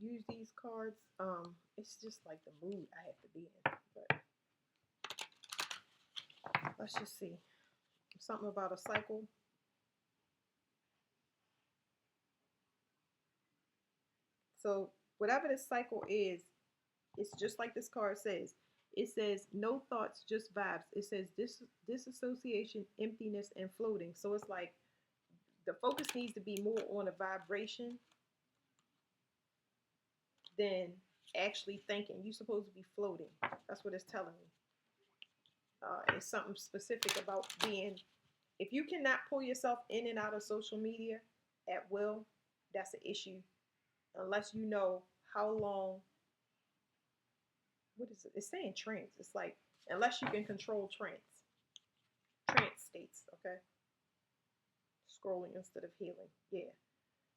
use these cards. It's just like the mood I have to be in. But let's just see. Something about a cycle. So whatever this cycle is, it's just like this card says. It says no thoughts, just vibes. It says disassociation, emptiness, and floating. So it's like the focus needs to be more on a vibration than actually thinking. You're supposed to be floating. That's what it's telling me. It's something specific about being. If you cannot pull yourself in and out of social media at will, that's an issue. Unless you know how long. What is it? It's saying trance. It's like unless you can control trance states. Okay, scrolling instead of healing. Yeah.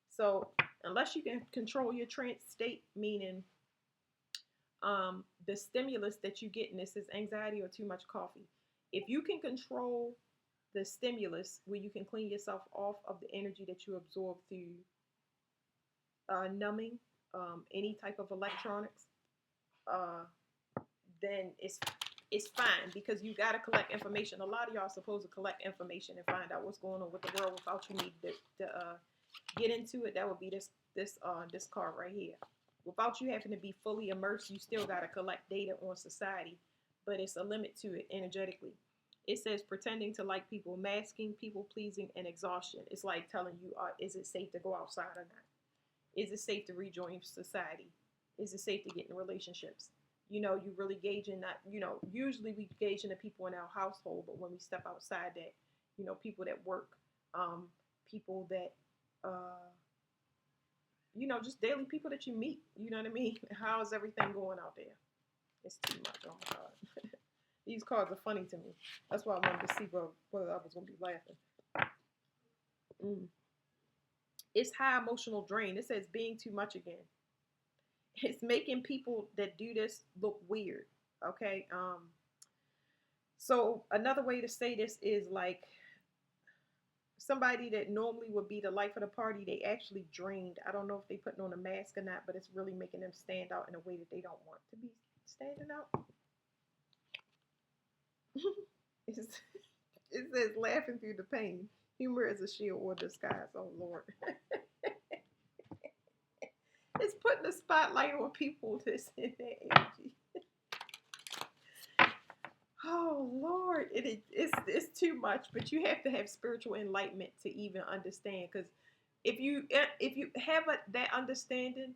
So unless you can control your trance state, meaning the stimulus that you get, and this is anxiety or too much coffee. If you can control the stimulus where you can clean yourself off of the energy that you absorb through numbing any type of electronics, uh, then it's fine because you got to collect information. A lot of y'all are supposed to collect information and find out what's going on with the world without you need to get into it. That would be this card right here. Without you having to be fully immersed, you still got to collect data on society, but it's a limit to it energetically. It says pretending to like people, masking, people pleasing, and exhaustion. It's like telling you, is it safe to go outside or not? Is it safe to rejoin society? Is it safe to get in relationships? You really gauging that, usually we gauging the people in our household, but when we step outside that, people that work, people that, just daily people that you meet, you know what I mean? How is everything going out there? It's too much, oh my God. These cards are funny to me. That's why I wanted to see whether I was going to be laughing. Mm. It's high emotional drain. It says being too much again. It's making people that do this look weird. Okay. So another way to say this is like somebody that normally would be the life of the party, they actually drained. I don't know if they putting on a mask or not, but it's really making them stand out in a way that they don't want to be standing out. It says laughing through the pain. Humor is a shield or disguise. Oh Lord. It's putting a spotlight on people that's in that energy. Oh Lord, it's too much. But you have to have spiritual enlightenment to even understand. Because if you have that understanding,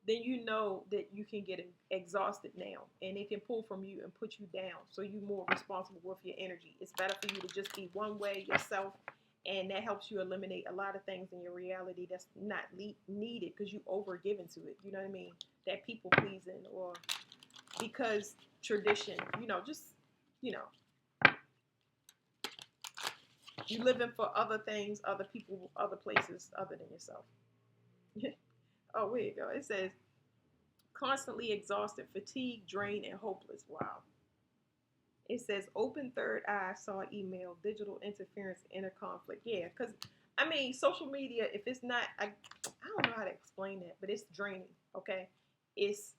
then you know that you can get exhausted now, and it can pull from you and put you down. So you're more responsible with your energy. It's better for you to just be one way yourself, and that helps you eliminate a lot of things in your reality that's not needed because you over given to it. You know what I mean? That people pleasing or because tradition. Just you know, you living for other things, other people, other places, other than yourself. Oh, here you go. It says constantly exhausted, fatigued, drained, and hopeless. Wow. It says open third eye, saw email, digital interference, inner conflict. Yeah, because I mean, social media, if it's not, I don't know how to explain that, but it's draining. Okay, it's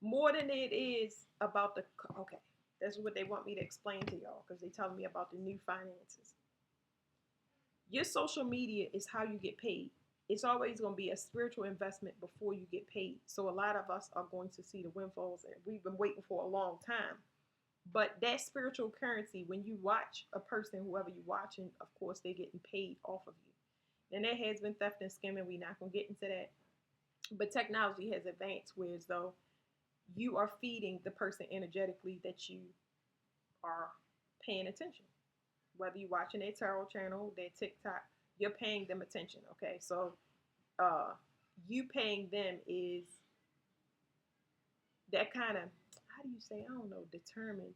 more than it is about the. Okay, that's what they want me to explain to y'all because they telling me about the new finances. Your social media is how you get paid. It's always going to be a spiritual investment before you get paid. So a lot of us are going to see the windfalls, and we've been waiting for a long time. But that spiritual currency, when you watch a person, whoever you're watching, of course, they're getting paid off of you. And there has been theft and skimming. We're not going to get into that. But technology has advanced, whereas though you are feeding the person energetically that you are paying attention. Whether you're watching their tarot channel, their TikTok, you're paying them attention. Okay, so you paying them is that kind of, how do you say, I don't know, determine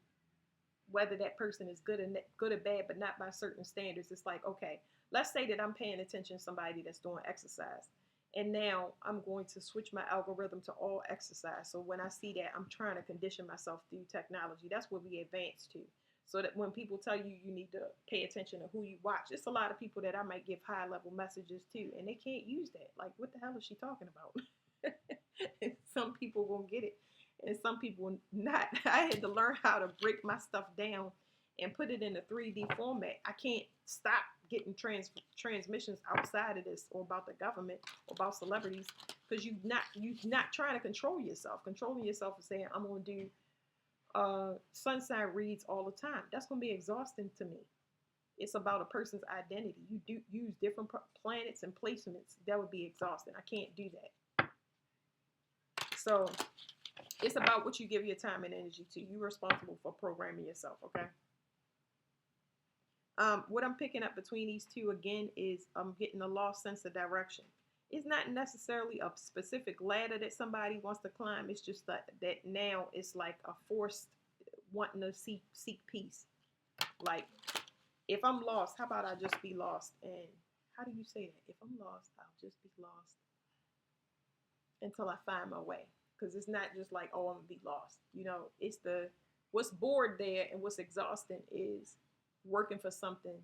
whether that person is good or bad, but not by certain standards. It's like, okay, let's say that I'm paying attention to somebody that's doing exercise, and now I'm going to switch my algorithm to all exercise. So when I see that, I'm trying to condition myself through technology. That's what we advance to. So that when people tell you you need to pay attention to who you watch, it's a lot of people that I might give high level messages to, and they can't use that. Like, what the hell is she talking about? And some people gonna get it, and some people not. I had to learn how to break my stuff down and put it in a 3D format. I can't stop getting transmissions outside of this, or about the government, or about celebrities, because you not trying to control yourself. Controlling yourself is saying, I'm gonna do sunshine reads all the time. That's gonna be exhausting to me. It's about a person's identity. You do use different planets and placements. That would be exhausting. I can't do that. So it's about what you give your time and energy to. You're responsible for programming yourself, okay? What I'm picking up between these two again is I'm getting a lost sense of direction. It's not necessarily a specific ladder that somebody wants to climb. It's just that now it's like a forced wanting to seek peace. Like, if I'm lost, how about I just be lost? And how do you say that? If I'm lost, I'll just be lost until I find my way. Because it's not just like, oh, I'm gonna be lost. It's the what's bored there and what's exhausting is working for something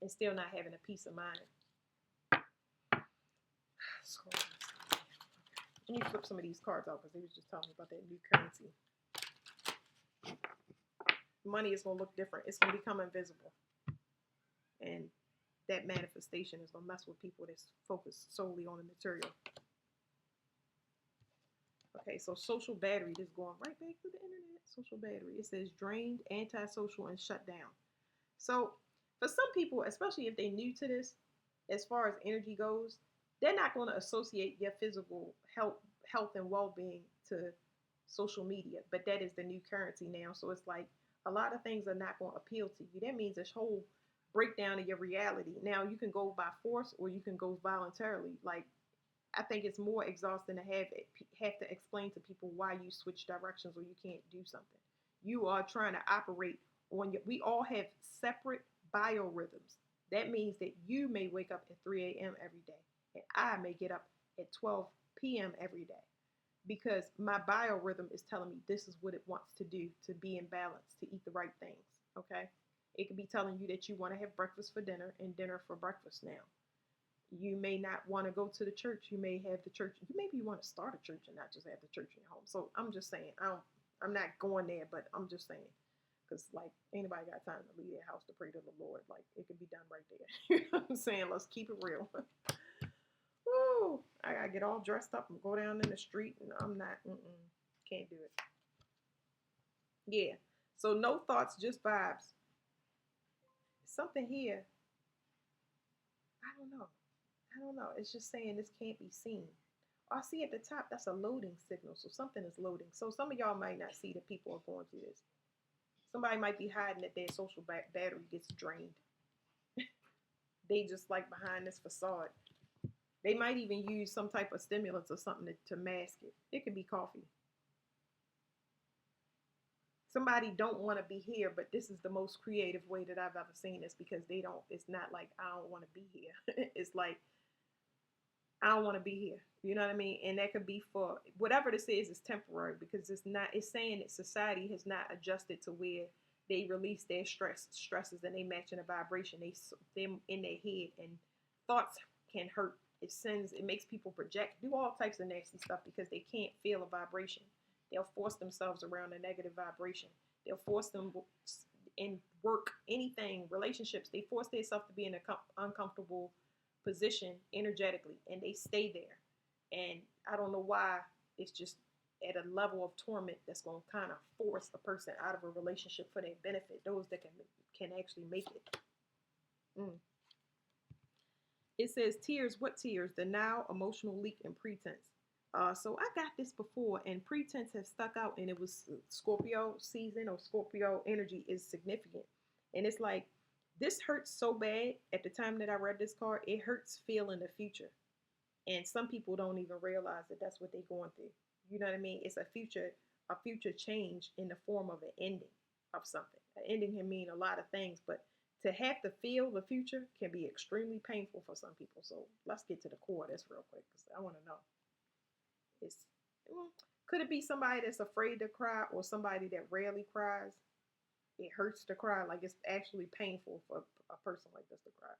and still not having a peace of mind. Let me flip some of these cards out because they was just talking about that new currency. Money is gonna look different. It's gonna become invisible, and that manifestation is gonna mess with people that's focused solely on the material. Okay, so social battery, this is going right back to the internet. Social battery. It says drained, antisocial, and shut down. So for some people, especially if they're new to this, as far as energy goes, they're not going to associate their physical health and well-being to social media. But that is the new currency now. So it's like a lot of things are not going to appeal to you. That means this whole breakdown of your reality. Now you can go by force or you can go voluntarily. Like, I think it's more exhausting to have to explain to people why you switch directions or you can't do something. You are trying to operate on your. We all have separate biorhythms. That means that you may wake up at 3 a.m. every day, and I may get up at 12 p.m. every day, because my biorhythm is telling me this is what it wants to do to be in balance, to eat the right things. Okay, it could be telling you that you want to have breakfast for dinner and dinner for breakfast now. You may not want to go to the church. You may have the church. Maybe you want to start a church and not just have the church in your home. So I'm just saying, I'm not going there, but I'm just saying, because like anybody got time to leave their house to pray to the Lord? Like, it could be done right there. You know what I'm saying? Let's keep it real. Woo! I gotta get all dressed up and go down in the street, and I'm not. Can't do it. Yeah. So no thoughts, just vibes. Something here. I don't know. I don't know. It's just saying this can't be seen. I see at the top, that's a loading signal. So something is loading. So some of y'all might not see that people are going through this. Somebody might be hiding that their social battery gets drained. They just like behind this facade. They might even use some type of stimulants or something to mask it. It could be coffee. Somebody don't want to be here, but this is the most creative way that I've ever seen this, because they don't. It's not like I don't want to be here. It's like I don't want to be here. You know what I mean? And that could be for whatever this is temporary, because it's not. It's saying that society has not adjusted to where they release their stresses and they match in a vibration. Them in their head, and thoughts can hurt. It makes people project, do all types of nasty stuff because they can't feel a vibration. They'll force themselves around a negative vibration. They'll force them in work, anything, relationships. They force themselves to be in an uncomfortable position energetically, and they stay there. And I don't know why. It's just at a level of torment that's going to kind of force a person out of a relationship for their benefit. Those that can actually make it. It says tears. What tears? Denial, emotional leak, and pretense. So I got this before, and pretense has stuck out, and it was Scorpio season, or Scorpio energy is significant. And it's like, this hurts so bad at the time that I read this card. It hurts feeling the future. And some people don't even realize that that's what they're going through. You know what I mean? It's a future change in the form of an ending of something. An ending can mean a lot of things, but to have to feel the future can be extremely painful for some people. So let's get to the core of this real quick, because I want to know. Could it be somebody that's afraid to cry, or somebody that rarely cries? It hurts to cry. Like, it's actually painful for a person like this to cry.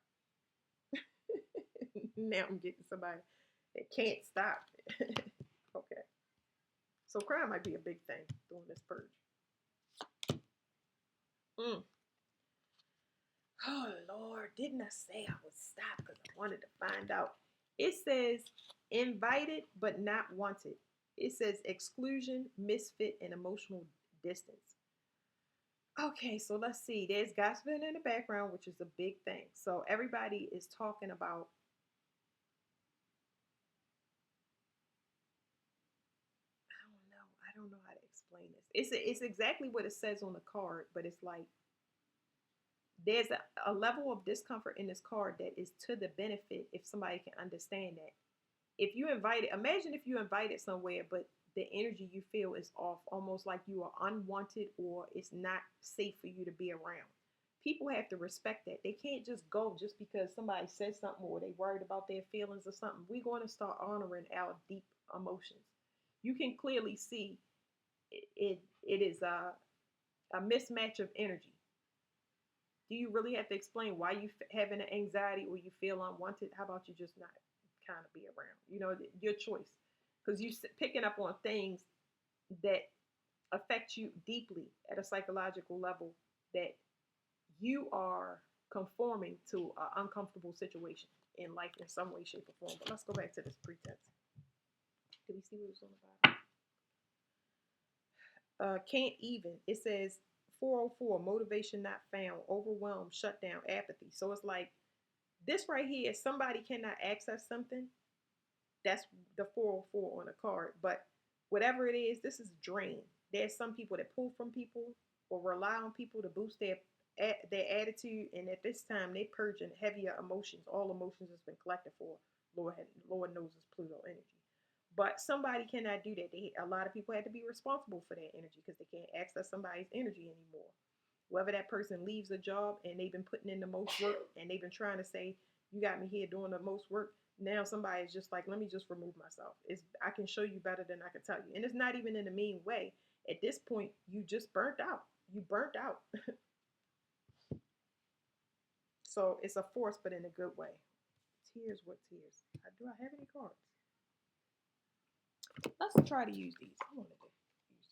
Now I'm getting somebody that can't stop. Okay. So crime might be a big thing during this purge. Mm. Oh Lord, didn't I say I would stop because I wanted to find out? It says invited but not wanted. It says exclusion, misfit, and emotional distance. Okay, so let's see. There's gossiping in the background, which is a big thing. So everybody is talking about. I don't know. I don't know how to explain this. It's exactly what it says on the card, but it's like there's a level of discomfort in this card that is to the benefit if somebody can understand that. If you invite it, imagine if you invited somewhere, but the energy you feel is off, almost like you are unwanted or it's not safe for you to be around. People have to respect that. They can't just go just because somebody said something or they worried about their feelings or something. We're going to start honoring our deep emotions. You can clearly see it is a mismatch of energy. Do you really have to explain why you having an anxiety or you feel unwanted? How about you just not kind of be around? Your choice, because you picking up on things that affect you deeply at a psychological level that you are conforming to an uncomfortable situation in life in some way, shape, or form. But let's go back to this pretense. Did we see what it was on the bottom? Can't even. It says 404, motivation not found, overwhelmed, shutdown, apathy. So it's like this right here, if somebody cannot access something, that's the 404 on the card. But whatever it is, this is drain. There's some people that pull from people or rely on people to boost their attitude, and at this time they purging heavier emotions. All emotions has been collected for. Lord knows it's Pluto energy. But somebody cannot do that. A lot of people had to be responsible for that energy because they can't access somebody's energy anymore. Whether that person leaves a job and they've been putting in the most work and they've been trying to say, you got me here doing the most work. Now somebody's just like, let me just remove myself. I can show you better than I can tell you. And it's not even in a mean way. At this point, you just burnt out. You burnt out. So it's a force, but in a good way. Tears, what tears? Do I have any cards? Let's try to use these. I wanted to use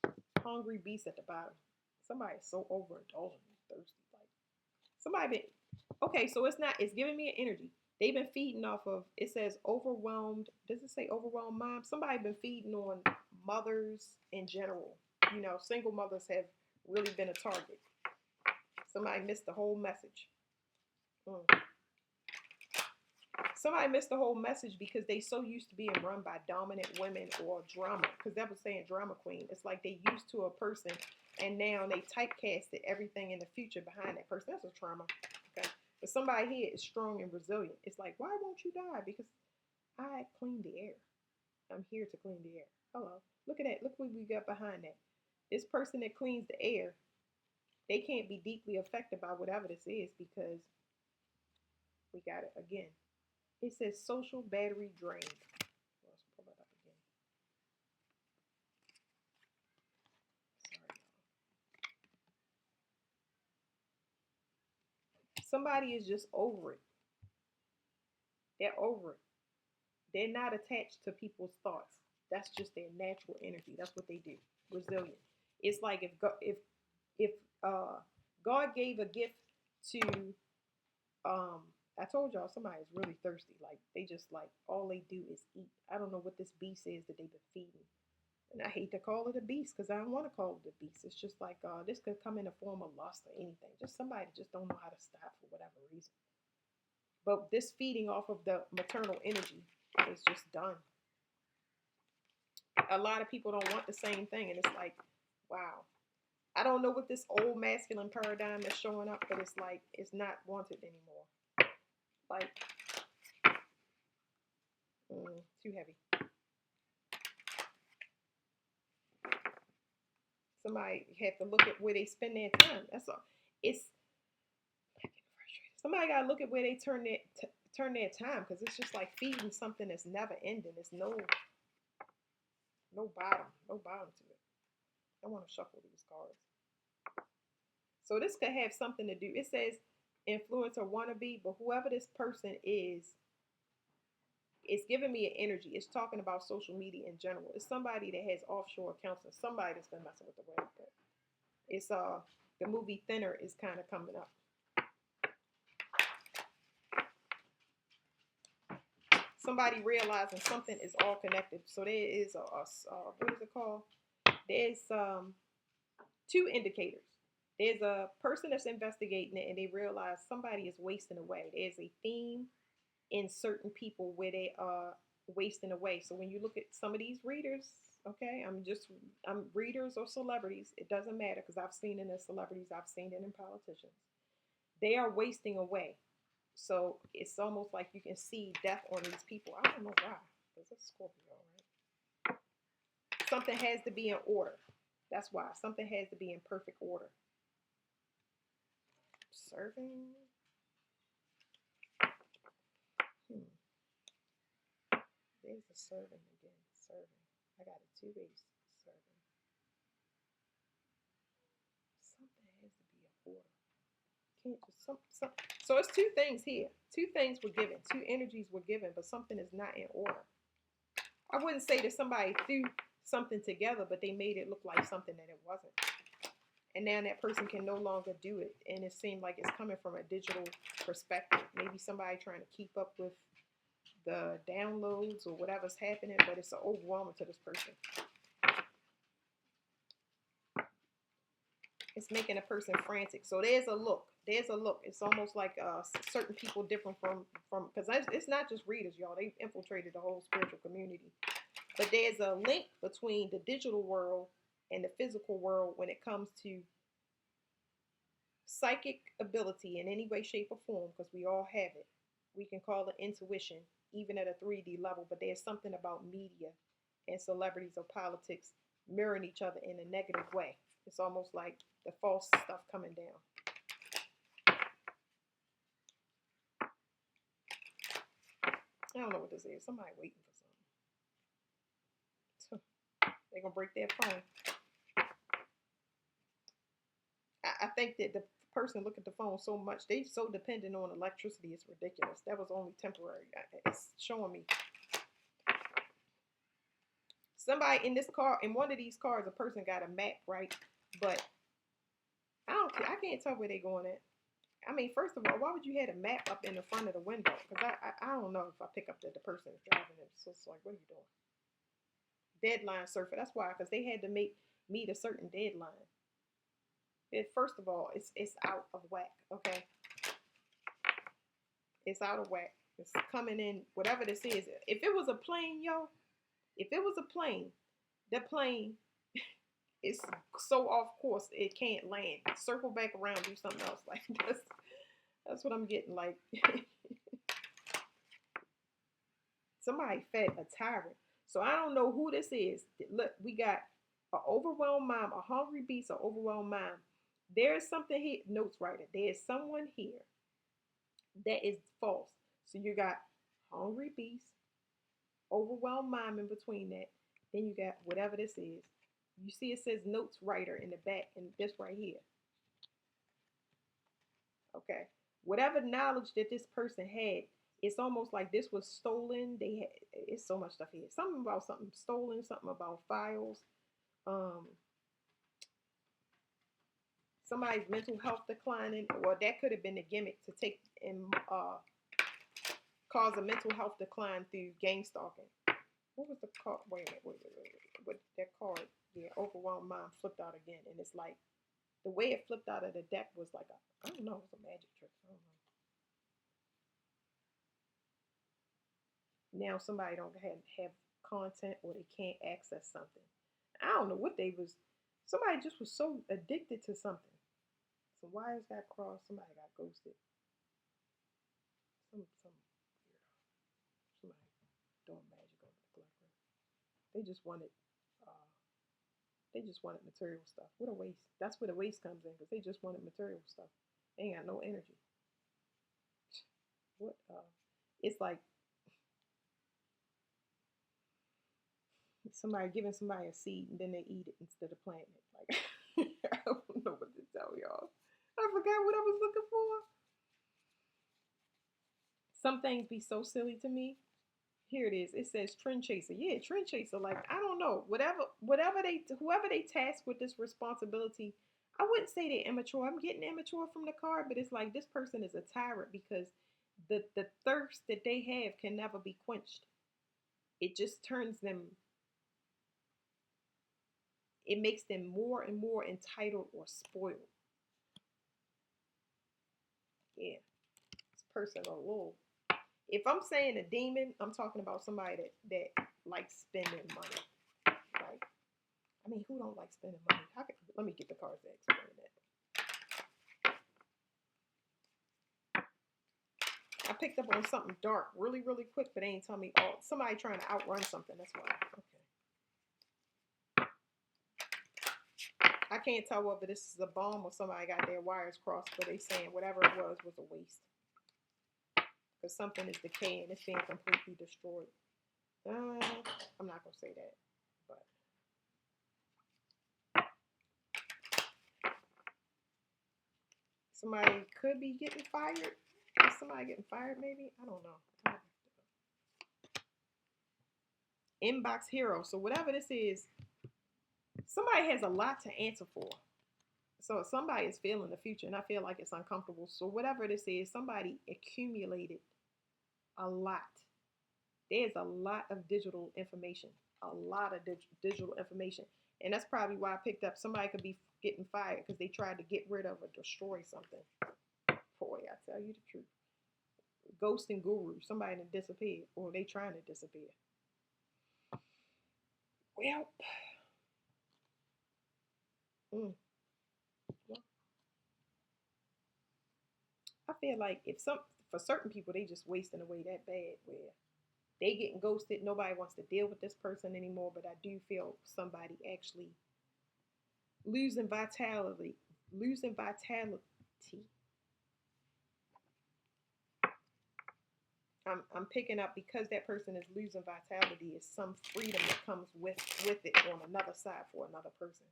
this. Hungry beast at the bottom. Somebody's so overindulgent and thirsty. Like somebody been okay, so it's giving me an energy. They've been feeding off of it says overwhelmed. Does it say overwhelmed mom? Somebody been feeding on mothers in general. Single mothers have really been a target. Somebody missed the whole message. Mm. Somebody missed the whole message because they so used to being run by dominant women or drama. Because that was saying drama queen. It's like they used to a person and now they typecasted everything in the future behind that person. That's a trauma. Okay. But somebody here is strong and resilient. It's like, why won't you die? Because I clean the air. I'm here to clean the air. Hello. Look at that. Look what we got behind that. This person that cleans the air, they can't be deeply affected by whatever this is because we got it again. It says social battery drained. Let's pull that up again. Sorry, y'all. Somebody is just over it. They're over it. They're not attached to people's thoughts. That's just their natural energy. That's what they do. Resilient. It's like if God gave a gift to I told y'all somebody is really thirsty. Like they just like all they do is eat. I don't know what this beast is that they've been feeding. And I hate to call it a beast because I don't want to call it a beast. It's just like this could come in the form of lust or anything. Just somebody just don't know how to stop for whatever reason. But this feeding off of the maternal energy is just done. A lot of people don't want the same thing, and it's like, wow. I don't know what this old masculine paradigm is showing up, but it's like it's not wanted anymore. Like, too heavy. Somebody have to look at where they spend their time. That's all. It's somebody got to look at where they turn their time because it's just like feeding something that's never ending. There's no bottom to it. I want to shuffle these cards. So this could have something to do. It says influencer wannabe, but whoever this person is, It's giving me an energy. It's talking about social media in general. It's somebody that has offshore accounts and somebody that's been messing with the web. But it's the movie Thinner is kind of coming up. Somebody realizing something is all connected. So there is a what is it called? There's two indicators. There's a person that's investigating it and they realize somebody is wasting away. There's a theme in certain people where they are wasting away. So when you look at some of these readers, okay, I'm readers or celebrities, it doesn't matter because I've seen it in celebrities, I've seen it in politicians. They are wasting away. So it's almost like you can see death on these people. I don't know why. Because it's Scorpio, right? Something has to be in order. That's why. Something has to be in perfect order. Serving. There's the serving again. Serving. I got it 2 ways. Serving. Something has to be in order. Can't just some. So it's two things here. Two things were given. Two energies were given, but something is not in order. I wouldn't say that somebody threw something together, but they made it look like something that it wasn't. And now that person can no longer do it. And it seemed like it's coming from a digital perspective. Maybe somebody trying to keep up with the downloads or whatever's happening, but it's an overwhelming to this person. It's making a person frantic. So there's a look. There's a look. It's almost like certain people different from because it's not just readers, y'all. They've infiltrated the whole spiritual community. But there's a link between the digital world and the physical world when it comes to psychic ability in any way, shape, or form, because we all have it. We can call it intuition, even at a 3D level, but there's something about media and celebrities or politics mirroring each other in a negative way. It's almost like the false stuff coming down. I don't know what this is. Somebody waiting for something. They're going to break their phone. I think that the person look at the phone so much, they so dependent on electricity, it's ridiculous. That was only temporary. It's showing me. Somebody in this car, in one of these cars, a person got a map, right? But I can't tell where they're going at. I mean, first of all, why would you have a map up in the front of the window? Because I don't know if I pick up that the person is driving it. So it's like, what are you doing? Deadline surfer. That's why, because they had to meet a certain deadline. First of all, it's out of whack, okay? It's out of whack. It's coming in, whatever this is. If it was a plane, yo, if it was a plane, the plane is so off course, it can't land. Circle back around, do something else. Like, that's what I'm getting, like. Somebody fed a tyrant. So I don't know who this is. Look, we got an overwhelmed mom, a hungry beast, an overwhelmed mom. There's something here, notes writer. There's someone here that is false. So you got hungry beast, overwhelmed mom in between that. Then you got whatever this is. You see it says notes writer in the back, and this right here. Okay. Whatever knowledge that this person had, it's almost like this was stolen. It's so much stuff here. Something about something stolen, something about files. Somebody's mental health declining. Well, that could have been a gimmick to take and cause a mental health decline through gang stalking. What was the card? Wait a minute. What that card? Yeah, overwhelmed mind flipped out again, and it's like the way it flipped out of the deck was like I don't know, it was a magic trick. I don't know. Now somebody don't have content or they can't access something. I don't know what they was. Somebody just was so addicted to something. Some wires got crossed. Somebody got ghosted. Some weirdo. Somebody doing magic over the collector. They just wanted. They just wanted material stuff. What a waste. That's where the waste comes in because they just wanted material stuff. They ain't got no energy. What? It's like somebody giving somebody a seed and then they eat it instead of planting it. Like I don't know what to tell y'all. I forgot what I was looking for. Some things be so silly to me. Here it is. It says trend chaser. Yeah, trend chaser. Like, I don't know. Whoever they task with this responsibility, I wouldn't say they're immature. I'm getting immature from the card, but it's like this person is a tyrant because the thirst that they have can never be quenched. It just turns them. It makes them more and more entitled or spoiled. Yeah, this person a little. If I'm saying a demon, I'm talking about somebody that likes spending money. Like, I mean, who don't like spending money? Let me get the cards to explain that. I picked up on something dark really, really quick, but they ain't tell me. Oh, somebody trying to outrun something. That's why. Okay. I can't tell whether this is a bomb or somebody got their wires crossed, but they saying whatever it was a waste. Because something is decaying. It's being completely destroyed. I'm not going to say that. But somebody could be getting fired. Is somebody getting fired maybe? I don't know. Inbox hero. So whatever this is, somebody has a lot to answer for. So somebody is feeling the future, and I feel like it's uncomfortable. So whatever this is, somebody accumulated a lot. There's a lot of digital information, a lot of digital information, and that's probably why I picked up. Somebody could be getting fired because they tried to get rid of or destroy something. Boy, I tell you the truth. Ghost and guru, somebody that disappeared, or they trying to disappear. Well, mm, I feel like if some for certain people they just wasting away that bad where they getting ghosted. Nobody wants to deal with this person anymore. But I do feel somebody actually losing vitality, losing vitality. I'm picking up because that person is losing vitality is some freedom that comes with it on another side for another person.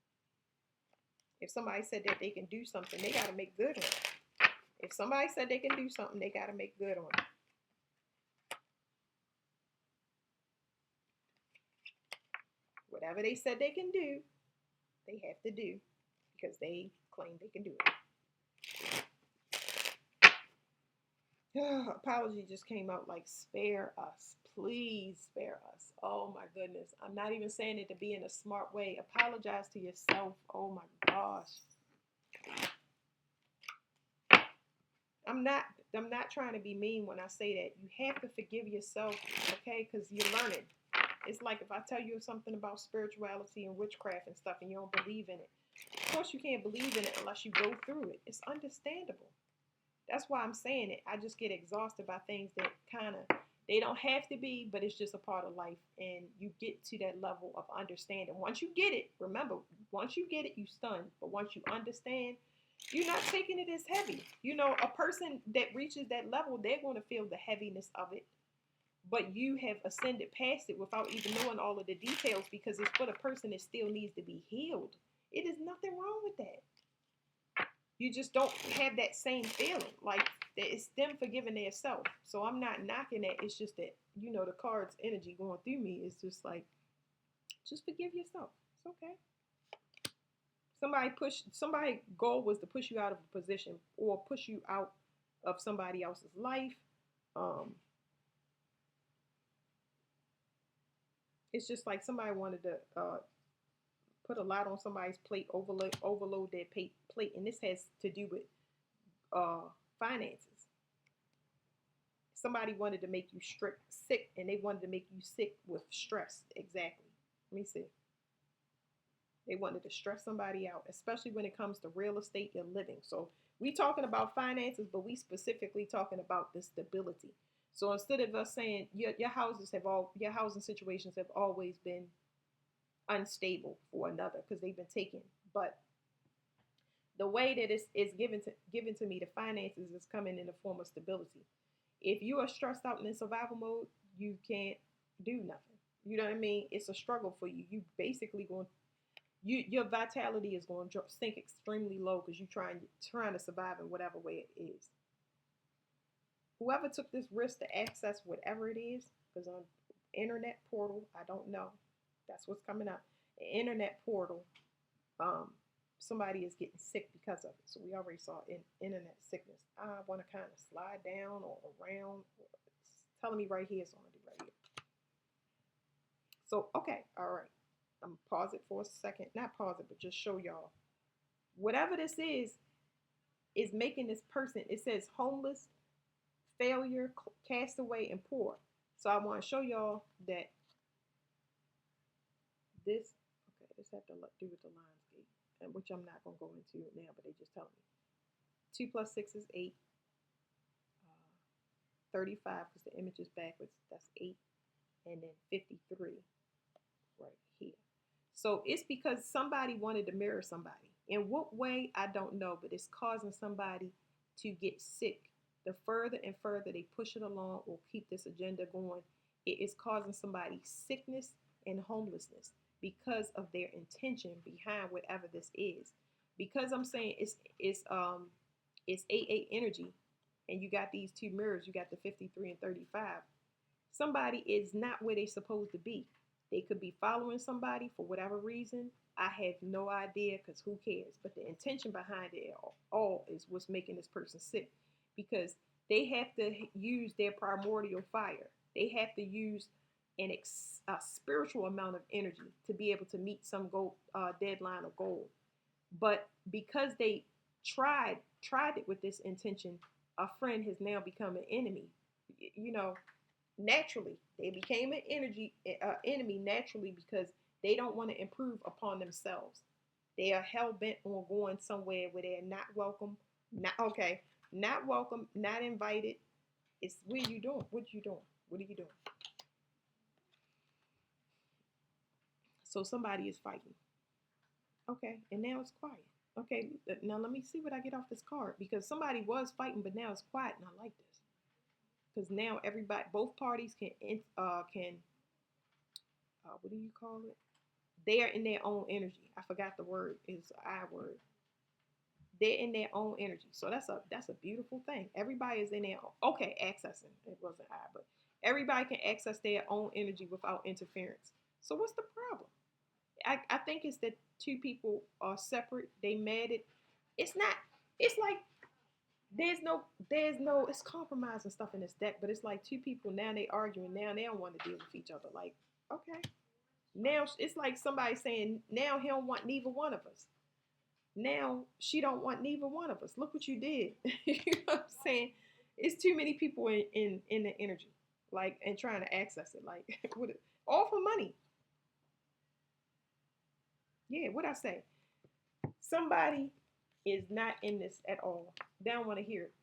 If somebody said that they can do something, they got to make good on it. If somebody said they can do something, they got to make good on it. Whatever they said they can do, they have to do because they claim they can do it. Apology just came out like spare us. Please spare us. Oh my goodness. I'm not even saying it to be in a smart way. Apologize to yourself. Oh my gosh. I'm not trying to be mean when I say that. You have to forgive yourself, okay? Because you're learning. It's like if I tell you something about spirituality and witchcraft and stuff and you don't believe in it. Of course you can't believe in it unless you go through it. It's understandable. That's why I'm saying it. I just get exhausted by things that kind of, they don't have to be, but it's just a part of life. And you get to that level of understanding. Once you get it, remember, once you get it, you stunned. But once you understand, you're not taking it as heavy. You know, a person that reaches that level, they're going to feel the heaviness of it. But you have ascended past it without even knowing all of the details because it's for the person that still needs to be healed. It is nothing wrong with that. You just don't have that same feeling. Like, it's them forgiving themselves. So I'm not knocking that. It's just that, you know, the card's energy going through me is just like, just forgive yourself. It's okay. Somebody goal was to push you out of a position or push you out of somebody else's life. It's just like somebody wanted to put a lot on somebody's plate, overload their plate, and this has to do with finances. Somebody wanted to make you sick, and they wanted to make you sick with stress. Exactly. Let me see. They wanted to stress somebody out, especially when it comes to real estate and living. So we talking about finances, but we specifically talking about the stability. So instead of us saying your housing situations have always been unstable for another because they've been taken, but the way that it's given to me, the finances is coming in the form of stability. If you are stressed out and in survival mode, you can't do nothing. You know what I mean? It's a struggle for you. You basically going your vitality is going to sink extremely low because you're trying to survive in whatever way it is. Whoever took this risk to access whatever it is, because internet portal. I don't know. That's what's coming up. An internet portal. Um, Somebody is getting sick because of it. So we already saw internet sickness. I want to kind of slide down or around. It's telling me right here. So I'm gonna do right here. So okay, all right. I'm pause it for a second. Not pause it, but just show y'all. Whatever this is making this person. It says homeless, failure, castaway, and poor. So I want to show y'all that this. Okay, this had to do with the Lionsgate, and which I'm not gonna go into it now, but they just telling me 2 plus 6 is 8. 35 because the image is backwards. That's 8, and then 53 right here. So it's because somebody wanted to mirror somebody. In what way, I don't know, but it's causing somebody to get sick. The further and further they push it along or keep this agenda going, it is causing somebody sickness and homelessness because of their intention behind whatever this is. Because I'm saying it's 8 energy, and you got these two mirrors, you got the 53 and 35. Somebody is not where they're supposed to be. They could be following somebody for whatever reason. I have no idea because who cares? But the intention behind it all is what's making this person sick because they have to use their primordial fire. They have to use a spiritual amount of energy to be able to meet some goal, deadline or goal. But because they tried it with this intention, a friend has now become an enemy. You know, naturally they became an enemy naturally because they don't want to improve upon themselves. They are hell-bent on going somewhere where they're not welcome, not welcome, not invited. It's what are you doing? What are you doing? What are you doing? So somebody is fighting. Okay, and now it's quiet. Okay, now let me see what I get off this card because somebody was fighting, but now it's quiet, and I like this because now everybody, both parties can what do you call it? They are in their own energy. I forgot the word. It's an I word. They're in their own energy. So that's a beautiful thing. Everybody is in their own, okay, accessing. It wasn't I, but everybody can access their own energy without interference. So what's the problem? I think it's that two people are separate. They mad at it's not it's like there's no it's compromise and stuff in this deck, but it's like two people now they arguing, now they don't want to deal with each other. Like, okay. Now it's like somebody saying, now he don't want neither one of us. Now she don't want neither one of us. Look what you did. You know what I'm saying? It's too many people in the energy, like, and trying to access it, like, all for money. Yeah, what I say? Somebody is not in this at all. They don't want to hear it.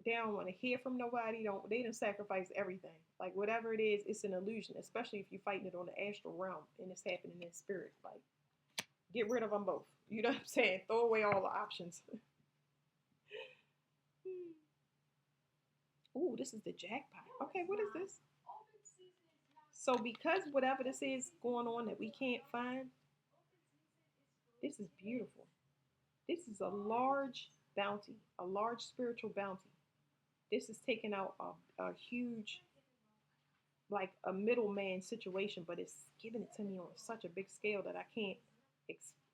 They don't want to hear from nobody. They don't sacrifice everything. Like whatever it is, it's an illusion. Especially if you're fighting it on the astral realm and it's happening in spirit. Like, get rid of them both. You know what I'm saying? Throw away all the options. Ooh, this is the jackpot. Okay, what is this? So because whatever this is going on that we can't find, this is beautiful. This is a large bounty, a large spiritual bounty. This is taking out a huge, like a middleman situation, but it's giving it to me on such a big scale that I can't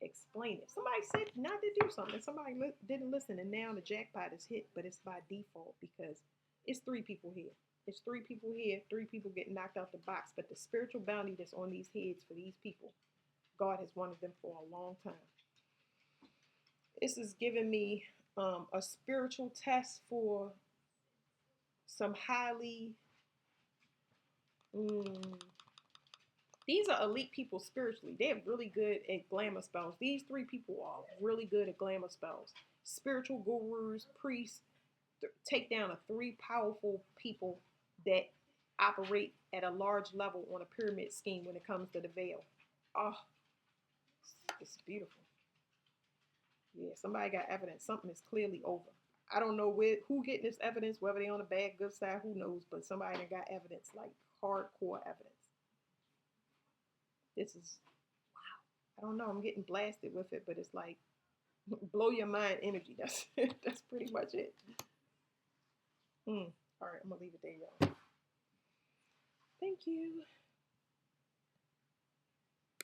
explain it. Somebody said not to do something, somebody didn't listen, and now the jackpot is hit, but it's by default because it's 3 people here. It's 3 people here, 3 people getting knocked out the box, but the spiritual bounty that's on these heads for these people, God has wanted them for a long time. This is giving me a spiritual test for some highly these are elite people spiritually. They're really good at glamour spells. These 3 people are really good at glamour spells. Spiritual gurus, priests, take down 3 powerful people that operate at a large level on a pyramid scheme when it comes to the veil. Oh, it's beautiful. Yeah, somebody got evidence. Something is clearly over. I don't know who getting this evidence, whether they on the bad, good side, who knows, but somebody got evidence, like hardcore evidence. This is, wow. I don't know, I'm getting blasted with it, but it's like, blow your mind energy. That's pretty much it. All right, I'm going to leave it there, y'all. Thank you.